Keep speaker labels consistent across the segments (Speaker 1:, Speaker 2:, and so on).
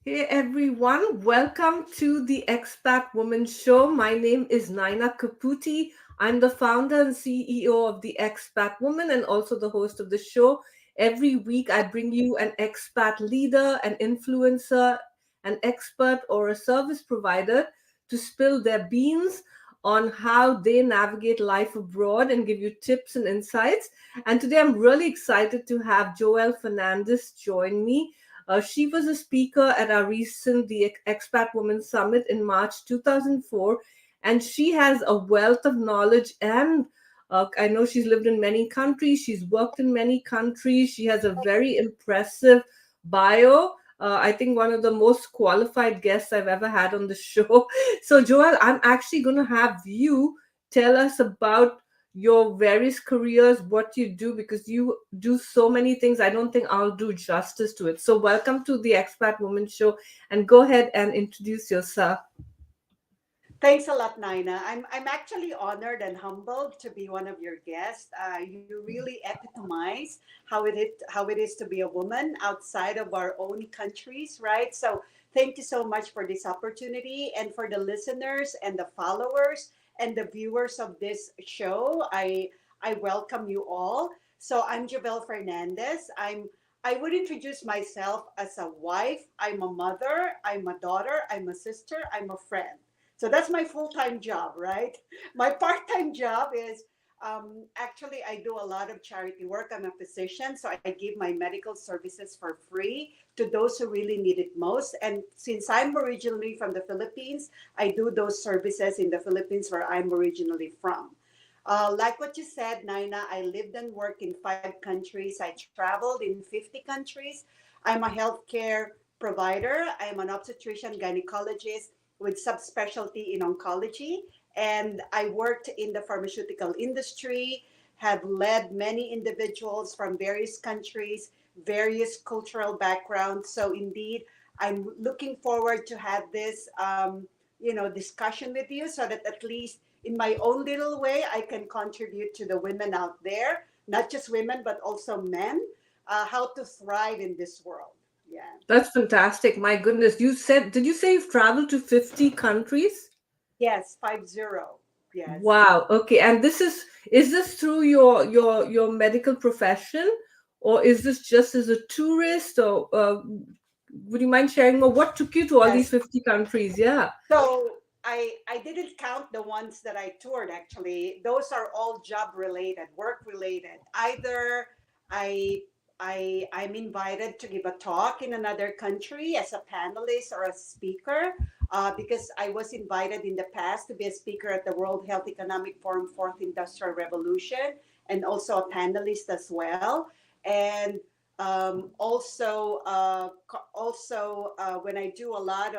Speaker 1: Hey everyone, welcome to the Expat Woman Show. My name is Nyna Caputi. I'm the founder and CEO of the Expat Woman and also the host of the show. Every week, I bring you an expat leader, an influencer, an expert, or a service provider to spill their beans on how they navigate life abroad and give you tips and insights. And today, I'm really excited to have Jovelle Fernandez join me. She was a speaker at our recent the Expat Woman Summit in March 2004, and she has a wealth of knowledge. And I know she's lived in many countries. She's worked in many countries. She has a very impressive bio. I think one of the most qualified guests I've ever had on the show. So, Joel, I'm actually going to have you tell us about your various careers, what you do, because you do so many things. I don't think I'll do justice to it. So, welcome to the Expat Woman Show, and go ahead and introduce yourself.
Speaker 2: Thanks a lot, Nina. I'm actually honored and humbled to be one of your guests. You really epitomize how it is to be a woman outside of our own countries, right? So thank you so much for this opportunity, and for the listeners and the followers and the viewers of this show. I welcome you all. So I'm Jovelle Fernandez. I would introduce myself as a wife. I'm a mother. I'm a daughter. I'm a sister. I'm a friend. So that's my full time job, right? My part time job is actually, I do a lot of charity work. I'm a physician, so I give my medical services for free to those who really need it most. And since I'm originally from the Philippines, I do those services in the Philippines where I'm originally from. Like what you said, Naina, I lived and worked in 5 countries. I traveled in 50 countries. I'm a healthcare provider. I'm an obstetrician gynecologist with subspecialty in oncology. And I worked in the pharmaceutical industry, have led many individuals from various countries, various cultural backgrounds. So indeed, I'm looking forward to have this, discussion with you, so that at least in my own little way, I can contribute to the women out there, not just women, but also men, how to thrive in this world. Yeah.
Speaker 1: That's fantastic. My goodness. Did you say you've traveled to 50 countries?
Speaker 2: Yes, 50. Yes.
Speaker 1: Wow. Okay. And is this through your medical profession, or is this just as a tourist, or would you mind sharing more? What took you to all these
Speaker 2: Yes.
Speaker 1: 50 countries? Yeah.
Speaker 2: So I didn't count the ones that I toured actually. Those are all job related, work related. Either I I'm invited to give a talk in another country as a panelist or a speaker, because I was invited in the past to be a speaker at the World Health Economic Forum Fourth Industrial Revolution, and also a panelist as well. And when I do a lot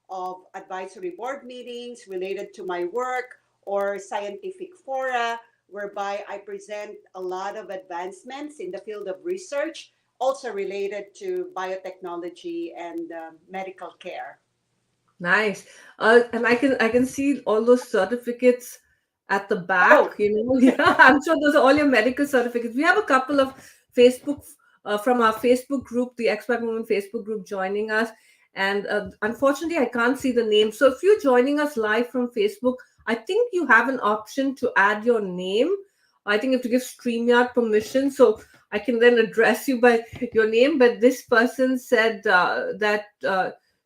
Speaker 2: of advisory board meetings related to my work, or scientific fora, whereby I present a lot of advancements in the field of research, also related to biotechnology and medical care.
Speaker 1: Nice. And I can see all those certificates at the back,
Speaker 2: Oh,
Speaker 1: Yeah, I'm sure those are all your medical certificates. We have a couple of Facebook from our Facebook group, the Expat Women Facebook group, joining us. And unfortunately, I can't see the name. So if you're joining us live from Facebook, I think you have an option to add your name. I think you have to give StreamYard permission. So I can then address you by your name. But this person said that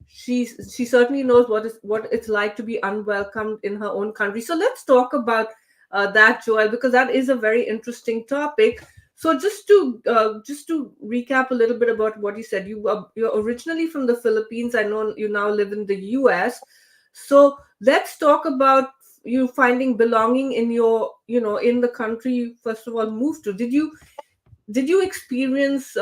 Speaker 1: she certainly knows what it's like to be unwelcomed in her own country. So let's talk about that, Joel, because that is a very interesting topic. So just to recap a little bit about what you said, you're originally from the Philippines. I know you now live in the U.S. So let's talk about you finding belonging in your in the country you first of all moved to. Did you experience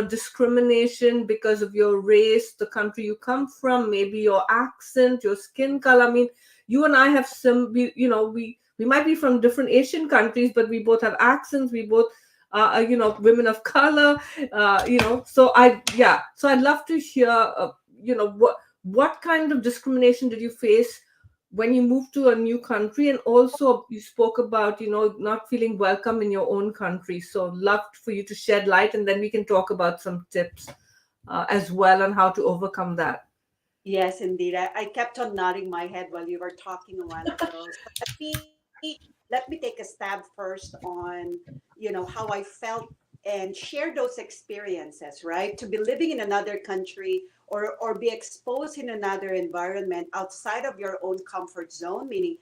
Speaker 1: discrimination because of your race, the country you come from, maybe your accent, your skin color? I mean, you and I have we might be from different Asian countries, but we both have accents. We both women of color. So I'd love to hear what kind of discrimination did you face when you moved to a new country, and also you spoke about not feeling welcome in your own country. So love for you to shed light, and then we can talk about some tips as well on how to overcome that.
Speaker 2: Yes, indeed. I kept on nodding my head while you were talking a while ago. So let me take a stab first on, how I felt and share those experiences, right? To be living in another country or be exposed in another environment outside of your own comfort zone, meaning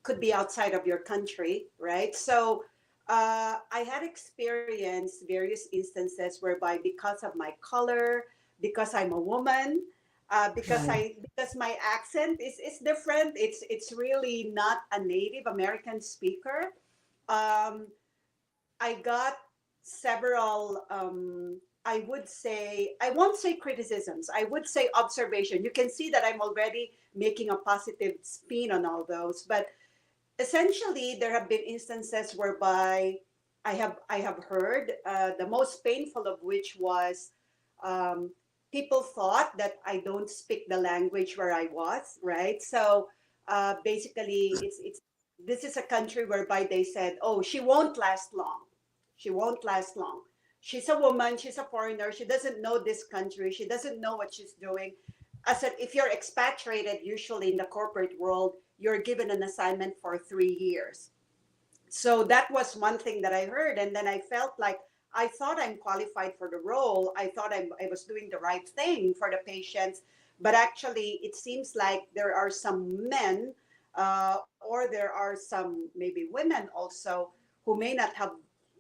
Speaker 2: could be outside of your country, right? So I had experienced various instances whereby because of my color, because I'm a woman,
Speaker 1: Right.
Speaker 2: because my accent is different. It's really not a Native American speaker. Um, I got several. I won't say criticisms. I would say observation. You can see that I'm already making a positive spin on all those, but essentially there have been instances whereby I have heard the most painful of which was um, people thought that I don't speak the language where I was, right? So basically it's this is a country whereby they said, oh, she won't last long, she won't last long, she's a woman, she's a foreigner, she doesn't know this country, she doesn't know what she's doing. I said, if you're expatriated, usually in the corporate world, you're given an assignment for 3 years. So that was one thing that I heard. And then I felt like I thought I'm qualified for the role. I thought I was doing the right thing for the patients. But actually, it seems like there are some men or there are some maybe women also who may not have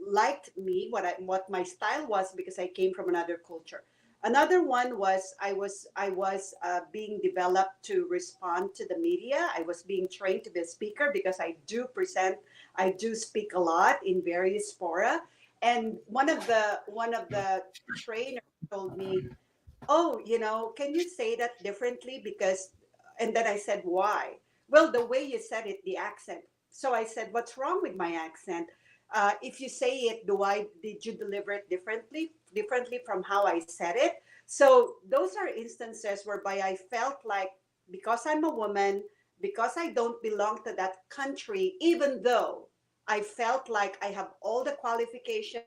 Speaker 2: liked me, what my style was, because I came from another culture. Another one was I was being developed to respond to the media. I was being trained to be a speaker because I do speak a lot in various fora. And one of the trainers told me, oh, can you say that differently? Because, and then I said, why? Well, the way you said it, the accent. So I said, what's wrong with my accent? If you say it, did you deliver it differently from how I said it? So those are instances whereby I felt like because I'm a woman, because I don't belong to that country, even though I felt like I have all the qualifications,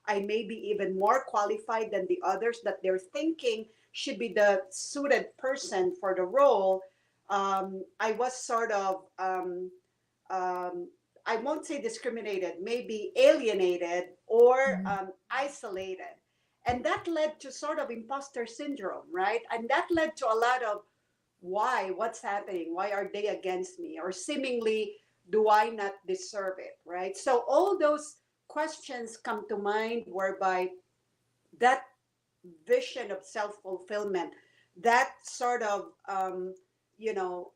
Speaker 2: I may be even more qualified than the others that they're thinking should be the suited person for the role. I was sort of, um, I won't say discriminated, maybe alienated or isolated. And that led to sort of imposter syndrome, right? And that led to a lot of why, what's happening? Why are they against me? Or seemingly, do I not deserve it, right? So all those questions come to mind whereby that vision of self-fulfillment, that sort of you know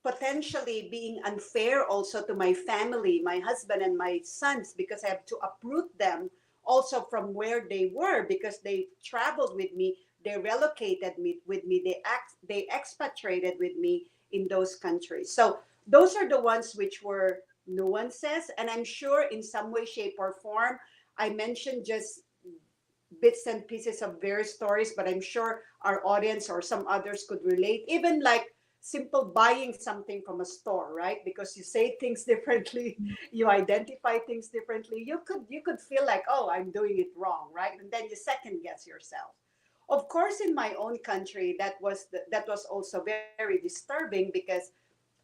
Speaker 2: potentially being unfair also to my family, my husband and my sons, because I have to uproot them also from where they were, because they traveled with me, they relocated with me, they expatriated with me in those countries. So those are the ones which were nuances, and I'm sure in some way, shape, or form, I mentioned just bits and pieces of various stories, but I'm sure our audience or some others could relate. Even like simple buying something from a store, right? Because you say things differently, you identify things differently. You could feel like, oh, I'm doing it wrong, right? And then you second guess yourself. Of course, in my own country, that was also very disturbing because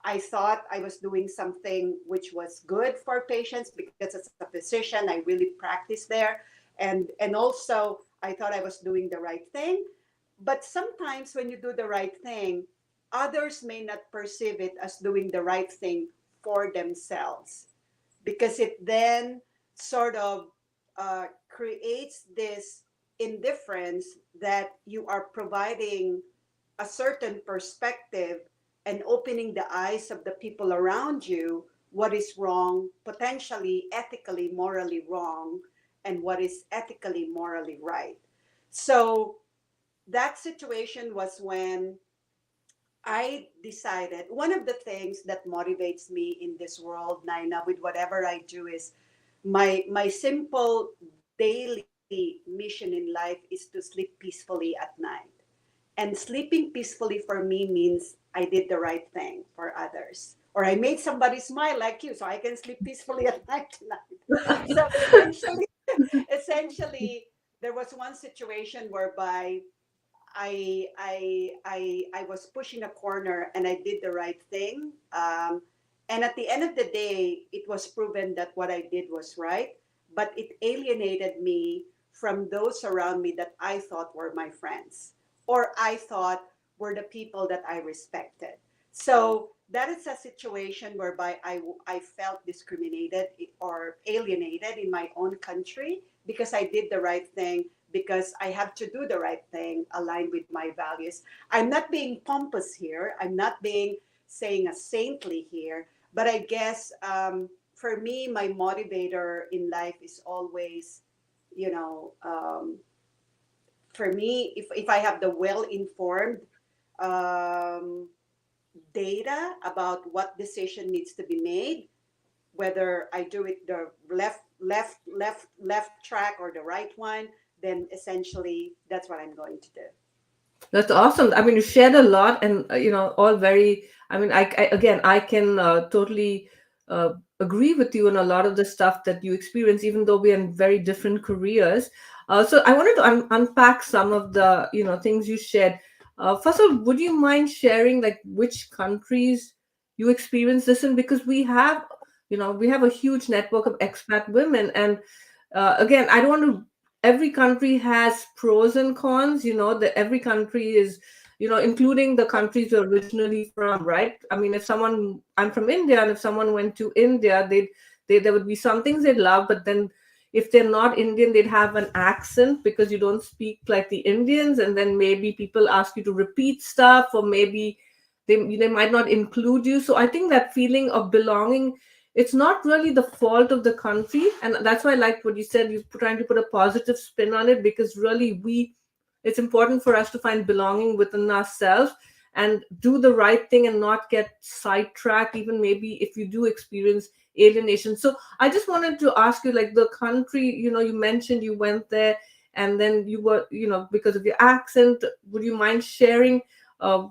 Speaker 2: I thought I was doing something which was good for patients because as a physician, I really practiced there. And also I thought I was doing the right thing. But sometimes when you do the right thing, others may not perceive it as doing the right thing for themselves, because it then sort of creates this indifference that you are providing a certain perspective and opening the eyes of the people around you what is wrong, potentially ethically, morally wrong, and what is ethically, morally right. So that situation was when I decided one of the things that motivates me in this world, Naina, with whatever I do is my simple daily mission in life is to sleep peacefully at night. And sleeping peacefully for me means I did the right thing for others. Or I made somebody smile like you, so I can sleep peacefully at night tonight. So essentially, there was one situation whereby I was pushing a corner and I did the right thing. And at the end of the day, it was proven that what I did was right, but it alienated me from those around me that I thought were my friends or I thought were the people that I respected. So that is a situation whereby I felt discriminated or alienated in my own country because I did the right thing, because I have to do the right thing aligned with my values. I'm not being pompous here. I'm not being saying a saintly here, but I guess for me, my motivator in life is always, you know, for me, if I have the well informed um, data about what decision needs to be made, whether I do it the left track or the right one, then essentially that's what I'm going to do.
Speaker 1: That's awesome. I mean, you shared a lot, and all very. I mean, again, I can totally agree with you on a lot of the stuff that you experience, even though we are in very different careers. So I wanted to unpack some of the things you shared. First of all, would you mind sharing like which countries you experience this in? Because we have a huge network of expat women, and again, I don't want to every country has pros and cons. That every country is, including the countries you're originally from, right? I mean, if someone I'm from India, and if someone went to India, there would be some things they'd love, but then if they're not Indian, they'd have an accent because you don't speak like the Indians, and then maybe people ask you to repeat stuff, or maybe they might not include you. So I think that feeling of belonging, it's not really the fault of the country, and that's why I like what you said. You're trying to put a positive spin on it, because really it's important for us to find belonging within ourselves and do the right thing and not get sidetracked, even maybe if you do experience alienation. So I just wanted to ask you, like, the country, you mentioned you went there, and then you were, because of your accent, would you mind sharing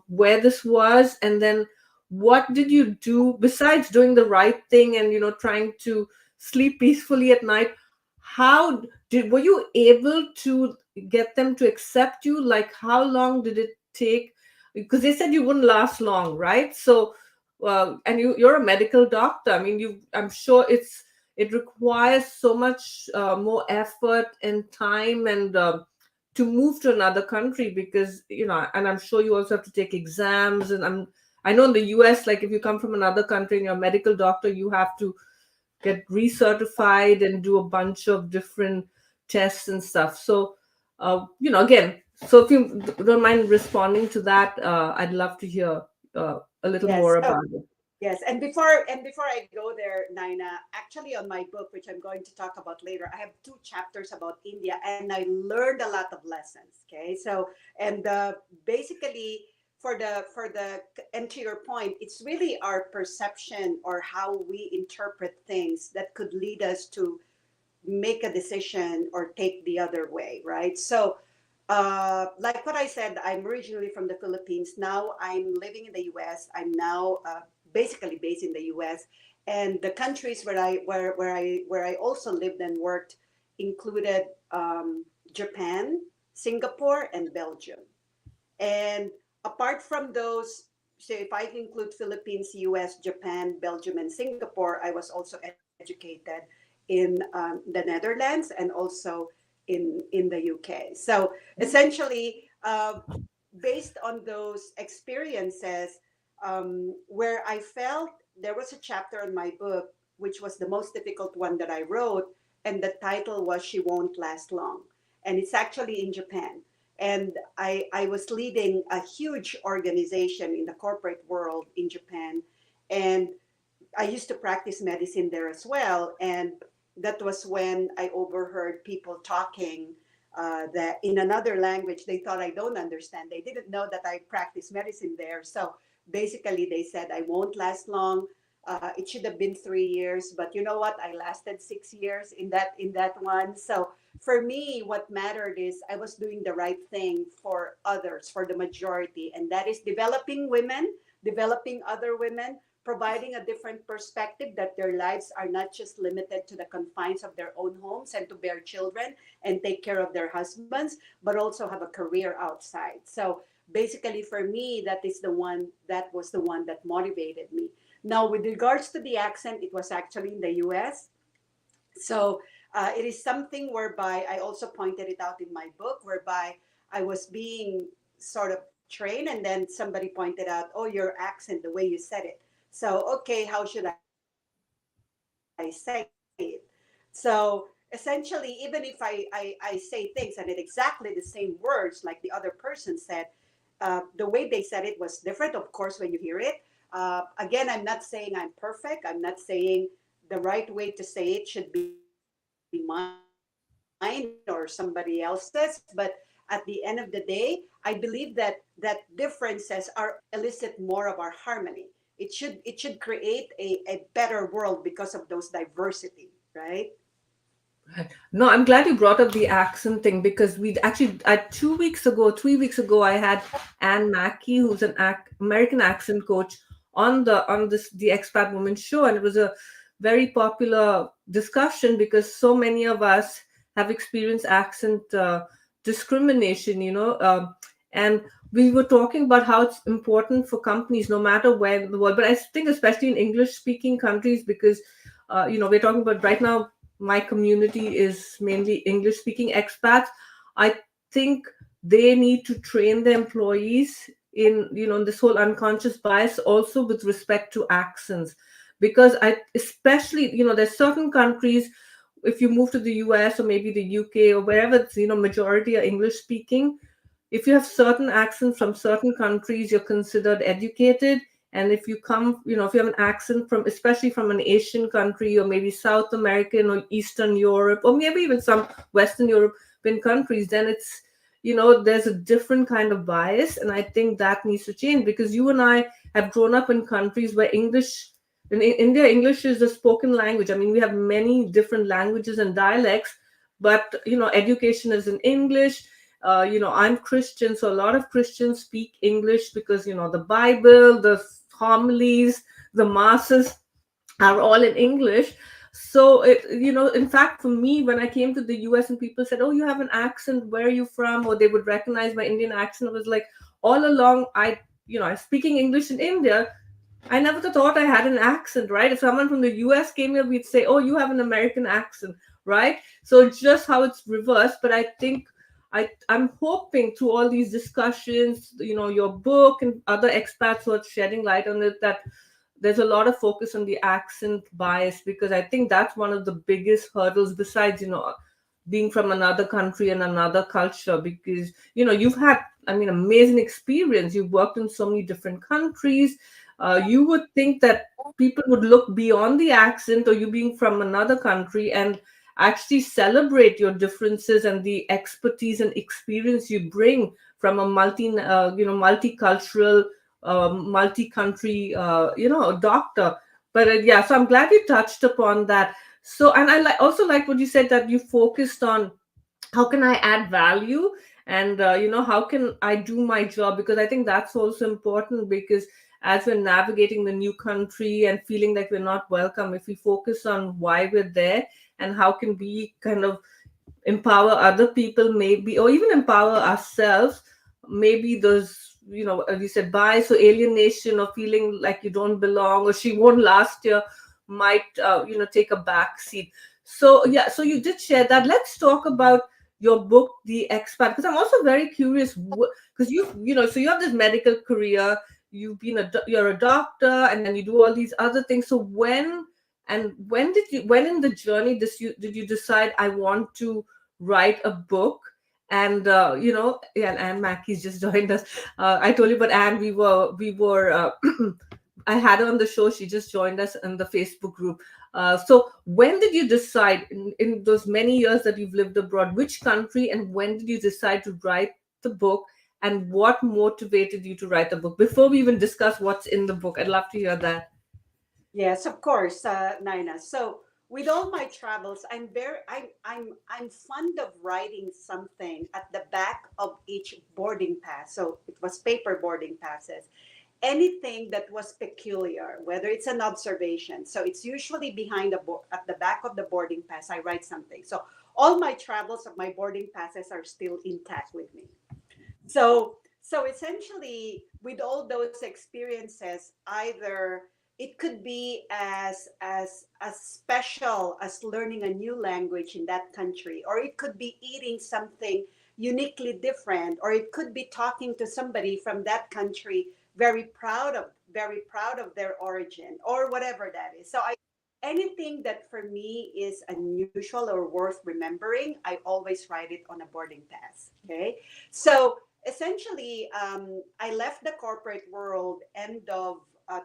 Speaker 1: where this was, and then what did you do besides doing the right thing and trying to sleep peacefully at night? How were you able to get them to accept you? Like, how long did it take? Because they said you wouldn't last long, right? So and you're a medical doctor. I mean, I'm sure it requires so much more effort and time, and to move to another country, because and I'm sure you also have to take exams. And I know in the US, like, if you come from another country and you're a medical doctor, you have to get recertified and do a bunch of different tests and stuff. So, again, so if you don't mind responding to that, I'd love to hear a little more
Speaker 2: Yes. Oh,
Speaker 1: about it.
Speaker 2: yes. And before I go there, Nina, actually on my book, which I'm going to talk about later, I have two chapters about India, and I learned a lot of lessons. Okay, so and basically for the and to your point, it's really our perception or how we interpret things that could lead us to make a decision or take the other way, right? So, like what I said, I'm originally from the Philippines. Now I'm living in the U.S. I'm now basically based in the U.S. And the countries where I also lived and worked included Japan, Singapore, and Belgium. And apart from those, so if I include Philippines, US, Japan, Belgium, and Singapore, I was also educated in the Netherlands and also in the UK. So essentially, based on those experiences, where I felt there was a chapter in my book, which was the most difficult one that I wrote, and the title was She Won't Last Long. And it's actually in Japan. And I was leading a huge organization in the corporate world in Japan. And I used to practice medicine there as well. And that was when I overheard people talking that in another language they thought I don't understand. They didn't know that I practice medicine there. So basically, they said I won't last long. It should have been 3 years, but you know what? I lasted 6 years in that one. So for me, what mattered is I was doing the right thing for others, for the majority, and that is developing women, developing other women providing a different perspective that their lives are not just limited to the confines of their own homes and to bear children and take care of their husbands, but also have a career outside. So basically for me, that was the one that motivated me. Now, with regards to the accent, it was actually in the US. So it is something whereby I also pointed it out in my book, whereby I was being sort of trained, and then somebody pointed out, oh, your accent, the way you said it. So, okay, how should I say it? So essentially, even if I say things and it exactly the same words like the other person said, the way they said it was different, of course, when you hear it. Again, I'm not saying I'm perfect. I'm not saying the right way to say it should be mine or somebody else's. But at the end of the day, I believe that differences are elicit more of our harmony. It should elicit more of our harmony. It should create a better world because of those diversity, right?
Speaker 1: Right. No, I'm glad you brought up the accent thing because we actually, 2 weeks ago, 3 weeks ago, I had Anne Mackey, who's an American accent coach, on the Expat Woman Show, and it was a very popular discussion because so many of us have experienced accent discrimination, and we were talking about how it's important for companies, no matter where in the world, but I think especially in English-speaking countries, because we're talking about right now my community is mainly English speaking expats. I think they need to train their employees in this whole unconscious bias also with respect to accents, because I especially there's certain countries, if you move to the US or maybe the UK or wherever it's majority are English speaking, if you have certain accents from certain countries, you're considered educated. And if you come, if you have an accent from, especially from an Asian country or maybe South American or Eastern Europe or maybe even some Western European countries, then it's, there's a different kind of bias. And I think that needs to change because you and I have grown up in countries where in India, English is the spoken language. I mean, we have many different languages and dialects, but, education is in English. I'm Christian, so a lot of Christians speak English because, the Bible, the homilies, the masses are all in English. So, in fact, for me, when I came to the US and people said, oh, you have an accent, where are you from? Or they would recognize my Indian accent. It was like all along, I speaking English in India. I never thought I had an accent, right? If someone from the US came here, we'd say, oh, you have an American accent, right? So it's just how it's reversed. But I think I'm hoping through all these discussions, your book and other expats who are shedding light on it, that there's a lot of focus on the accent bias, because I think that's one of the biggest hurdles besides, being from another country and another culture, because, you've had, I mean, amazing experience. You've worked in so many different countries. You would think that people would look beyond the accent or you being from another country and actually celebrate your differences and the expertise and experience you bring from a multicultural, multi-country, doctor. But yeah, so I'm glad you touched upon that. So, and also like what you said, that you focused on how can I add value, and how can I do my job, because I think that's also important, because as we're navigating the new country and feeling like we're not welcome, if we focus on why we're there and how can we kind of empower other people, maybe, or even empower ourselves, maybe those, as you said, bias or alienation or feeling like you don't belong or she won't last year might take a back seat. So yeah, so you did share that. Let's talk about your book, The Expat, because I'm also very curious, because so you have this medical career, you're a doctor, and then you do all these other things. So when in the journey did you decide, I want to write a book? And yeah, and Anne Mackey's just joined us. I told you about Anne. We were I had her on the show. She just joined us in the Facebook group. So when did you decide, in those many years that you've lived abroad, which country, and when did you decide to write the book, and what motivated you to write the book? Before we even discuss what's in the book, I'd love to hear that.
Speaker 2: Yes, of course, Nina. So with all my travels, I'm fond of writing something at the back of each boarding pass. So it was paper boarding passes. anything that was peculiar, whether it's an observation. So it's usually behind at the back of the boarding pass, I write something. So all my travels of my boarding passes are still intact with me. So essentially, with all those experiences, either it could be as special as learning a new language in that country, or it could be eating something uniquely different, or it could be talking to somebody from that country very proud of their origin, or whatever that is. So I anything that for me is unusual or worth remembering, I always write it on a boarding pass. Okay, so essentially, I left the corporate world end of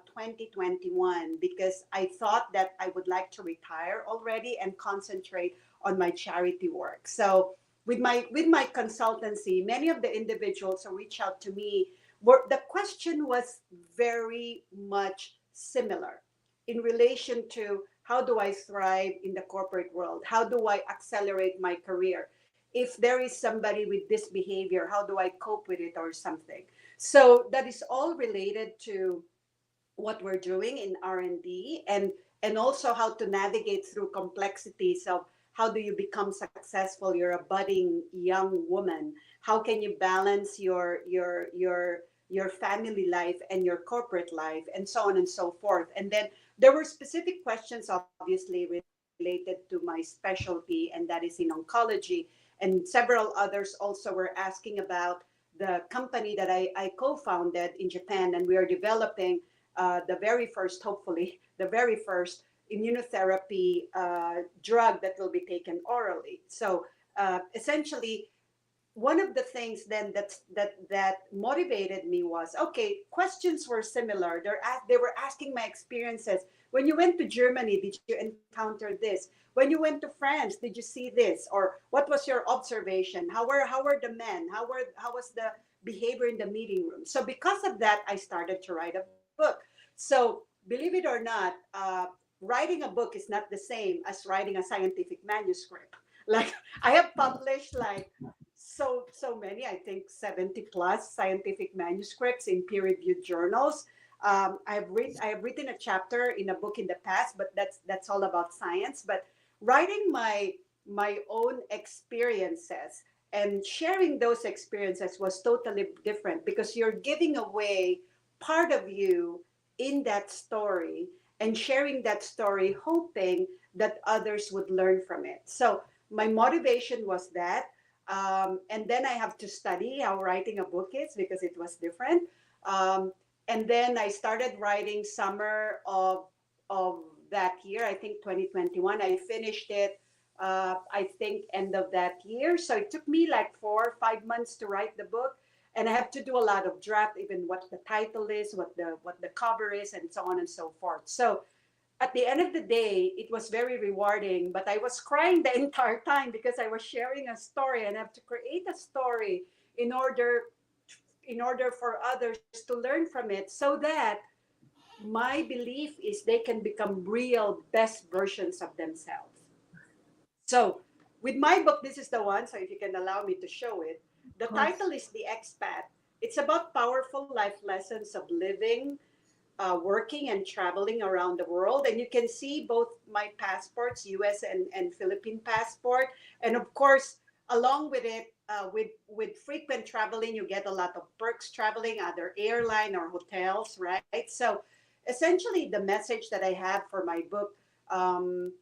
Speaker 2: 2021 because I thought that I would like to retire already and concentrate on my charity work. So with my consultancy, many of the individuals who reach out to me the question was very much similar in relation to how do I thrive in the corporate world? How do I accelerate my career? If there is somebody with this behavior, how do I cope with it or something? So that is all related to what we're doing in R&D, and also how to navigate through complexities of how do you become successful. You're a budding young woman. How can you balance your family life and your corporate life, and so on and so forth. And then there were specific questions obviously related to my specialty, and that is in oncology, and several others also were asking about the company that I co-founded in Japan, and we are developing the very first, hopefully, the very first immunotherapy drug that will be taken orally. So essentially, one of the things then that motivated me was, okay, questions were similar. They were asking my experiences. When you went to Germany, did you encounter this? When you went to France, did you see this? Or what was your observation? How were the men? How was the behavior in the meeting room? So because of that, I started to write a book. So believe it or not, writing a book is not the same as writing a scientific manuscript. Like, I have published like so many, I think 70 plus scientific manuscripts in peer-reviewed journals. I have written a chapter in a book in the past, but that's all about science. But writing my own experiences and sharing those experiences was totally different, because you're giving away part of you in that story and sharing that story, hoping that others would learn from it. So my motivation was that. And then I have to study how writing a book is, because it was different. Um, and then I started writing summer of that year, I think 2021. I finished it, I think, end of that year. So it took me like 4 or 5 months to write the book. And I have to do a lot of draft, even what the title is, what the cover is, and so on and so forth. So at the end of the day, it was very rewarding, but I was crying the entire time because I was sharing a story, and I have to create a story in order for others to learn from it, so that my belief is they can become real best versions of themselves. So with my book, this is the one. So if you can allow me to show it, the
Speaker 1: Of course.
Speaker 2: title is The Expat. It's about powerful life lessons of living, working, and traveling around the world. And you can see both my passports, US and Philippine passport. And of course, along with it, with frequent traveling, you get a lot of perks traveling, other airline or hotels, right? So essentially, the message that I have for my book, um,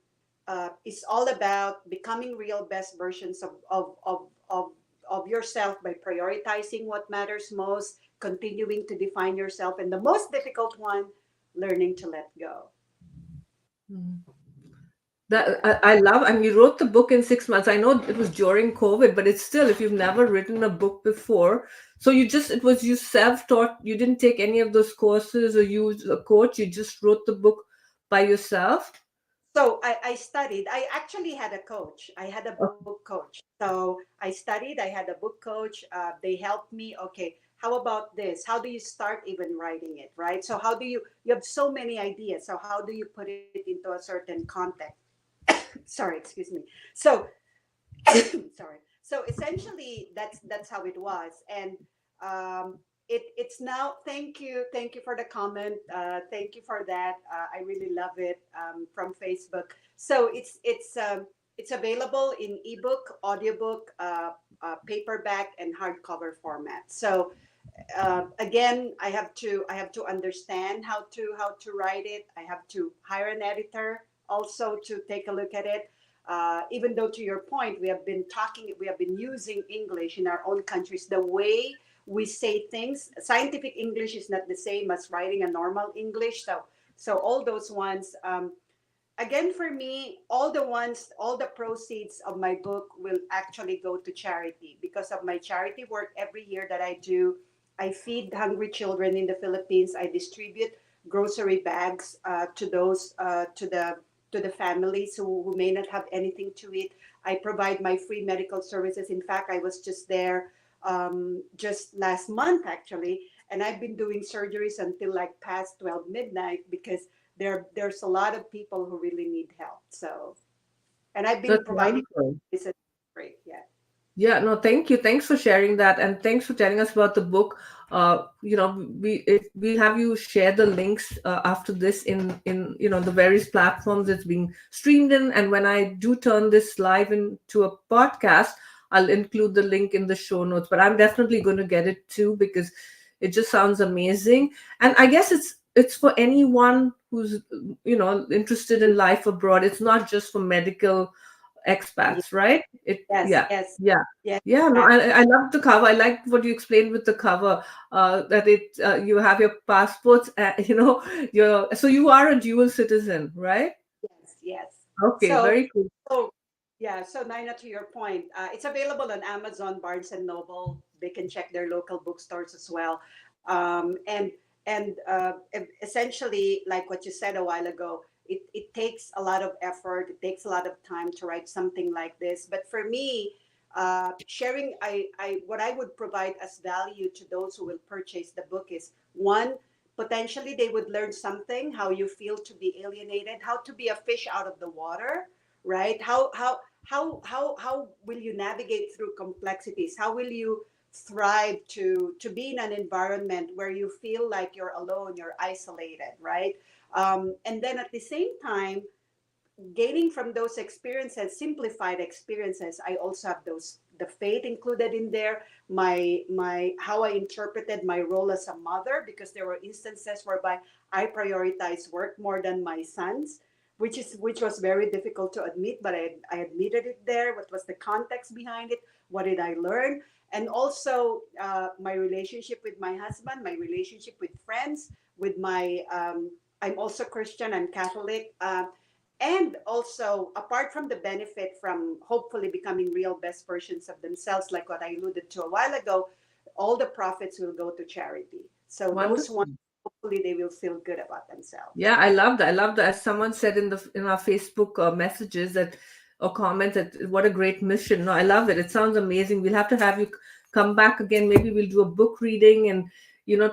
Speaker 2: is all about becoming real best versions of yourself by prioritizing what matters most, continuing to define yourself, and the most difficult one, learning to let go.
Speaker 1: Mm. That I love, and you wrote the book in 6 months. I know it was during COVID, but it's still, if you've never written a book before, so it was you self-taught. You didn't take any of those courses or use a coach. You just wrote the book by yourself.
Speaker 2: So I studied. I actually had a coach. I had a book coach. So I studied. I had a book coach. They helped me. Okay, how about this? How do you start even writing it, right? So how do you have so many ideas. So how do you put it into a certain context? Sorry, excuse me. So sorry. So essentially, that's how it was. And it's now. Thank you for the comment. Thank you for that. I really love it, from Facebook. So it's available in ebook, audiobook, paperback, and hardcover format. So again, I have to understand how to write it. I have to hire an editor also to take a look at it. Even though, to your point, we have been using English in our own countries. The way we say things, scientific English is not the same as writing a normal English. So all those ones. Again, for me, all the proceeds of my book will actually go to charity because of my charity work every year that I do. I feed hungry children in the Philippines. I distribute grocery bags to the families who may not have anything to eat. I provide my free medical services. In fact, I was just there just last month actually, and I've been doing surgeries until like past 12 midnight because there's a lot of people who really need help. So, and I've been
Speaker 1: That's
Speaker 2: providing
Speaker 1: wonderful.
Speaker 2: this is great. Yeah.
Speaker 1: Yeah, no, thank you. Thanks for sharing that, and thanks for telling us about the book. We have you share the links after this in the various platforms it's being streamed in, and when I do turn this live into a podcast, I'll include the link in the show notes. But I'm definitely going to get it too because it just sounds amazing, and I guess it's for anyone who's interested in life abroad. It's not just for medical
Speaker 2: Ye-
Speaker 1: expats, right?
Speaker 2: Yes.
Speaker 1: Yeah,
Speaker 2: Yes.
Speaker 1: yeah,
Speaker 2: Yes.
Speaker 1: yeah. No,
Speaker 2: Exactly.
Speaker 1: I love the cover. I like what you explained with the cover. That you have your passports. So you are a dual citizen, right?
Speaker 2: Yes. Yes.
Speaker 1: Okay,
Speaker 2: So,
Speaker 1: very cool.
Speaker 2: so yeah. So, Nina, to your point, it's available on Amazon, Barnes and Noble. They can check their local bookstores as well. And essentially, like what you said a while ago, it takes a lot of effort. It takes a lot of time to write something like this. But for me, sharing, what I would provide as value to those who will purchase the book is one, potentially they would learn something, how you feel to be alienated, how to be a fish out of the water, right? How will you navigate through complexities? How will you thrive to be in an environment where you feel like you're alone, you're isolated, right? And then at the same time, gaining from those experiences, simplified experiences, I also have those the faith included in there, my how I interpreted my role as a mother, because there were instances whereby I prioritized work more than my sons, which was very difficult to admit, but I admitted it there. What was the context behind it? What did I learn? And also my relationship with my husband, my relationship with friends, with my I'm also Christian, I'm Catholic. And also, apart from the benefit from hopefully becoming real best versions of themselves, like what I alluded to a while ago, all the profits will go to charity. So those ones,
Speaker 1: Wonderful.
Speaker 2: hopefully, they will feel good about themselves.
Speaker 1: Yeah, I love that. I love that. As someone said in our Facebook messages that or comment that what a great mission. No, I love it. It sounds amazing. We'll have to have you come back again. Maybe we'll do a book reading and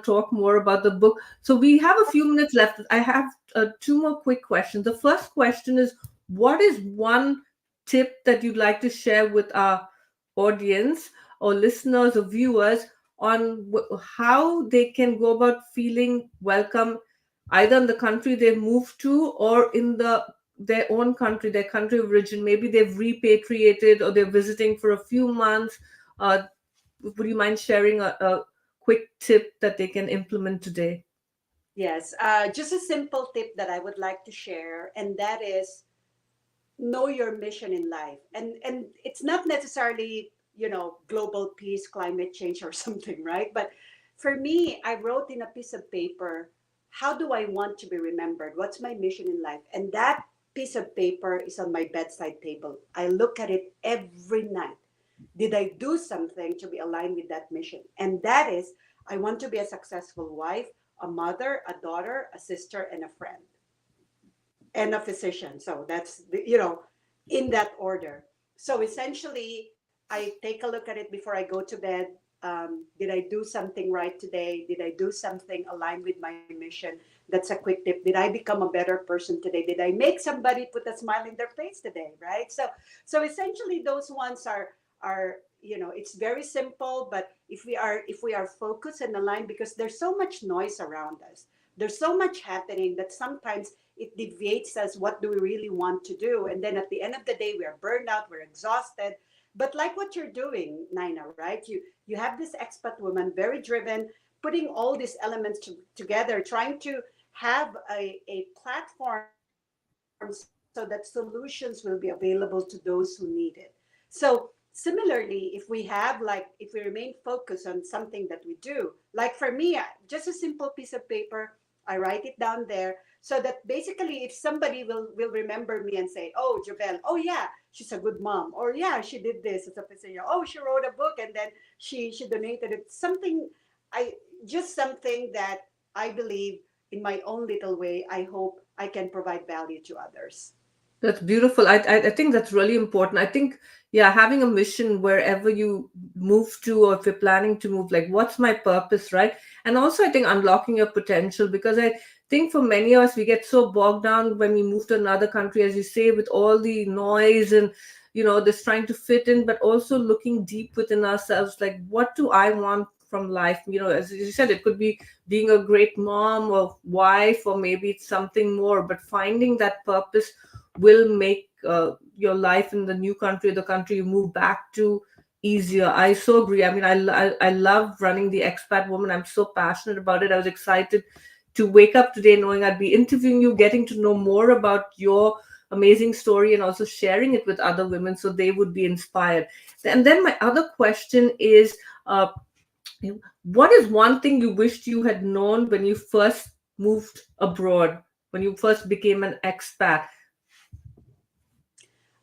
Speaker 1: talk more about the book. So we have a few minutes left. I have two more quick questions. The first question is, what is one tip that you'd like to share with our audience or listeners or viewers on how they can go about feeling welcome either in the country they've moved to or in their own country, their country of origin? Maybe they've repatriated or they're visiting for a few months. Would you mind sharing a quick tip that they can implement today?
Speaker 2: Yes, just a simple tip that I would like to share, and that is know your mission in life. And it's not necessarily, global peace, climate change, or something, right? But for me, I wrote in a piece of paper, how do I want to be remembered? What's my mission in life? And that piece of paper is on my bedside table. I look at it every night. Did I do something to be aligned with that mission? And that is, I want to be a successful wife, a mother, a daughter, a sister, and a friend, and a physician. So that's in that order. So essentially, I take a look at it before I go to bed. Did I do something right today? Did I do something aligned with my mission? That's a quick tip. Did I become a better person today? Did I make somebody put a smile in their face today? Right. So essentially, those ones are it's very simple, but if we are focused and aligned, because there's so much noise around us, there's so much happening that sometimes it deviates us what do we really want to do, and then at the end of the day we are burned out, we're exhausted. But like what you're doing, Nina, right? You have this expat woman, very driven, putting all these elements together, trying to have a platform so that solutions will be available to those who need it. So similarly, if we remain focused on something that we do, like for me, just a simple piece of paper, I write it down there, so that basically if somebody will remember me and say, oh, Jovelle, oh yeah, she's a good mom, or yeah, she did this as a person, oh, she wrote a book and then she donated it, something, I just something that I believe in my own little way, I hope I can provide value to others.
Speaker 1: That's beautiful. I think that's really important. I think, yeah, having a mission wherever you move to, or if you're planning to move, like, what's my purpose, right? And also, I think unlocking your potential, because I think for many of us, we get so bogged down when we move to another country, as you say, with all the noise and, this trying to fit in, but also looking deep within ourselves, like, what do I want from life? As you said, it could be being a great mom or wife, or maybe it's something more, but finding that purpose will make your life in the new country, the country you move back to, easier. I so agree. I mean, I love running the Expat Woman. I'm so passionate about it. I was excited to wake up today knowing I'd be interviewing you, getting to know more about your amazing story, and also sharing it with other women so they would be inspired. And then my other question is, what is one thing you wished you had known when you first moved abroad, when you first became an expat?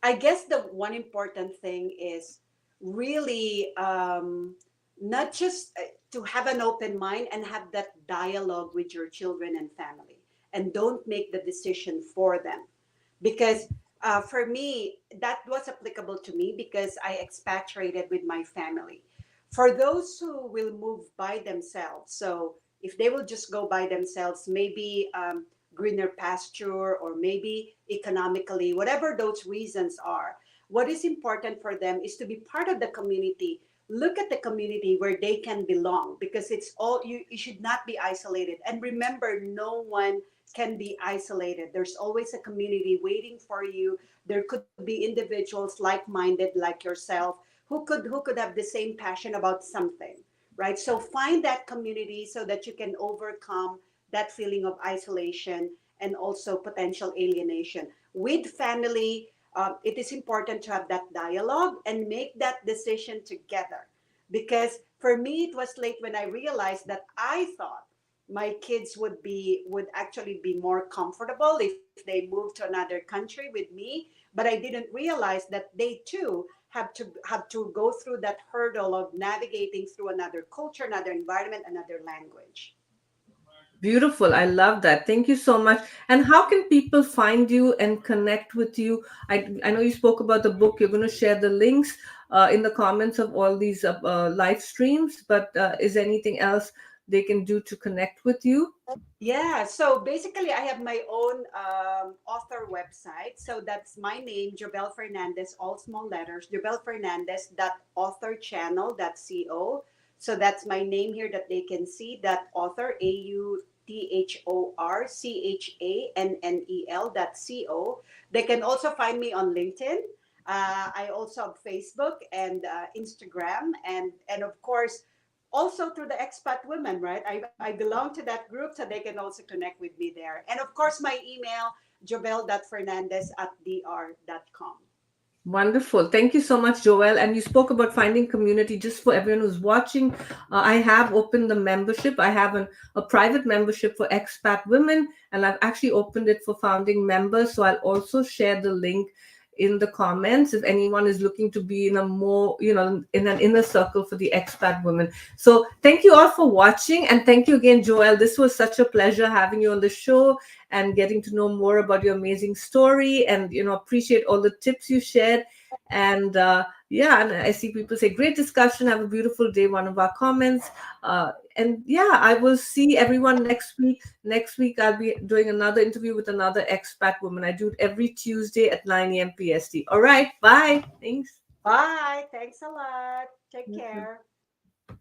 Speaker 2: I guess the one important thing is really not just to have an open mind and have that dialogue with your children and family, and don't make the decision for them. Because for me, that was applicable to me because I expatriated with my family. For those who will move by themselves, so if they will just go by themselves, maybe greener pasture, or maybe economically, whatever those reasons are, what is important for them is to be part of the community. Look at the community where they can belong, because it's all you should not be isolated. And remember, no one can be isolated. There's always a community waiting for you. There could be individuals like-minded like yourself who could have the same passion about something, right? So find that community so that you can overcome that feeling of isolation and also potential alienation. With family, it is important to have that dialogue and make that decision together. Because for me, it was late when I realized that I thought my kids would actually be more comfortable if they moved to another country with me, but I didn't realize that they too have to go through that hurdle of navigating through another culture, another environment, another language.
Speaker 1: Beautiful. I love that. Thank you so much. And how can people find you and connect with you? I know you spoke about the book. You're going to share the links in the comments of all these live streams, but is there anything else they can do to connect with you?
Speaker 2: Yeah, so basically, I have my own author website. So that's my name, Jovelle Fernandez, all small letters, Jovelle Fernandez authorchannel.co. So that's my name here that they can see. That author, authorchannel.co. They can also find me on LinkedIn. I also have Facebook and Instagram, and of course also through the expat women, right? I belong to that group, so they can also connect with me there. And of course, my email, jovelle.fernandez@dr.com.
Speaker 1: Wonderful. Thank you so much, Joelle. And you spoke about finding community. Just for everyone who's watching, I have opened the membership. I have a private membership for expat women, and I've actually opened it for founding members. So I'll also share the link in the comments if anyone is looking to be in a more, in an inner circle for the expat women. So thank you all for watching. And thank you again, Joelle. This was such a pleasure having you on the show and getting to know more about your amazing story, and appreciate all the tips you shared. And yeah, and I see people say great discussion, have a beautiful day, one of our comments. And yeah, I will see everyone next week. I'll be doing another interview with another expat woman. I do it every Tuesday at 9 a.m. PST. All right, bye. Thanks.
Speaker 2: Bye. Thanks a lot. Take
Speaker 1: You too.
Speaker 2: care.